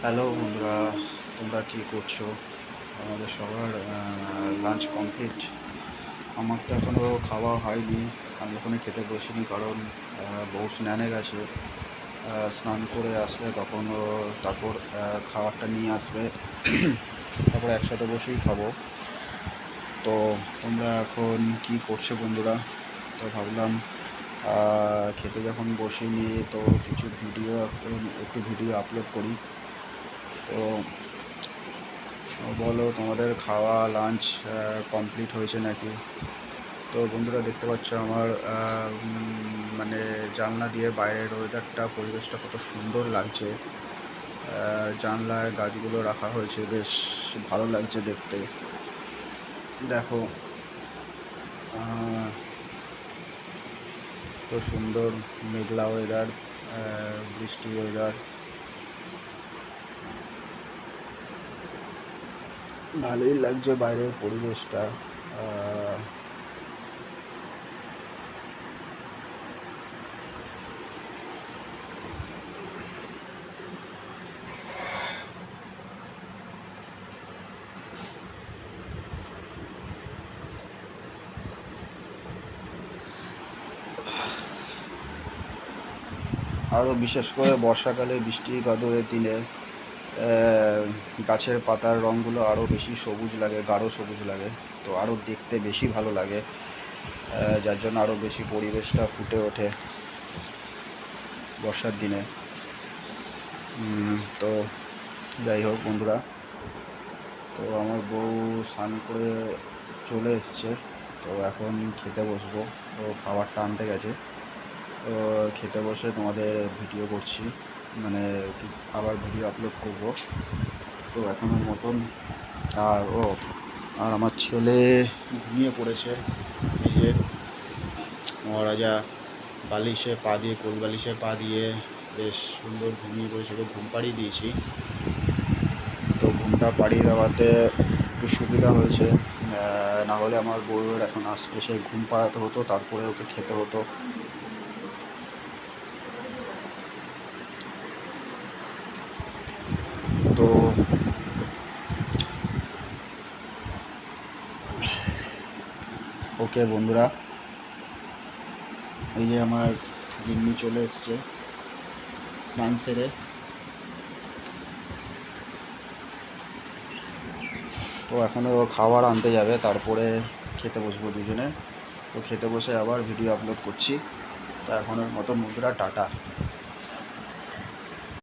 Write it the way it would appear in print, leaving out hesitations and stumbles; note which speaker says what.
Speaker 1: Hello বন্ধুরা, তোমরা কী করছো? আমাদের সবার লাঞ্চ কমপ্লিট। আমার তো এখনও খাওয়া হয়নি। আমি এখনও খেতে বসিনি, কারণ বউ স্নানে গেছে। স্নান করে আসলে তখন তারপর খাবারটা নিয়ে আসবে। তারপর একসাথে বসেই খাবো। তো তোমরা এখন কী করছো বন্ধুরা? তো ভাবলাম খেতে যখন বসিনি, তো কিছু একটু ভিডিও আপলোড করি। তো বলো, তোমাদের খাওয়া লাঞ্চ কমপ্লিট হয়েছে নাকি? তো বন্ধুরা, দেখতে পাচ্ছ আমার মানে জানলা দিয়ে বাইরের ওয়েদারটা, পরিবেশটা কত সুন্দর লাগছে। জানলায় গাছগুলো রাখা হয়েছে, বেশ ভালো লাগছে দেখতে। দেখো, তো সুন্দর মেঘলা ওয়েদার, বৃষ্টি ওয়েদার, ভালোই লাগছে বাইরের পরিবেশটা। আরও বিশেষ করে বর্ষাকালে বৃষ্টি বাদলের দিনে গাছের পাতার রঙগুলো আরও বেশি সবুজ লাগে, গাঢ় সবুজ লাগে। তো আরও দেখতে বেশি ভালো লাগে, যার জন্য আরও বেশি পরিবেশটা ফুটে ওঠে বর্ষার দিনে। তো যাই হোক বন্ধুরা, তো আমার বউ স্নান করে চলে এসছে। তো এখন খেতে বসবো। তো খাবারটা আনতে গেছে। তো খেতে বসে তোমাদের ভিডিও করছি, মানে আবার ভিডিও আপলোড করব। তো এখনের মতন। আর আমার ছেলে ঘুমিয়ে পড়েছে। এই যে মহারাজা বালিশে পা দিয়ে, কোল বালিশে পা দিয়ে বেশ সুন্দর ঘুমিয়ে পড়েছে। ঘুম পাড়িয়ে দিয়েছি। তো ঘুমটা পাড়িয়ে দেওয়াতে একটু সুবিধা হয়েছে। না হলে আমার বউয়ের এখন এসে ঘুম পাড়াতে হতো, তারপরে ওকে খেতে হতো। তো ওকে বন্ধুরা, এই যে আমার গিন্নি চলে এসছে স্নান সেরে। তো এখনও খাবার আনতে যাবে, তারপরে খেতে বসবো দুজনে। তো খেতে বসে আবার ভিডিও আপলোড করছি। তো এখনের মতো বন্ধুরা, টাটা।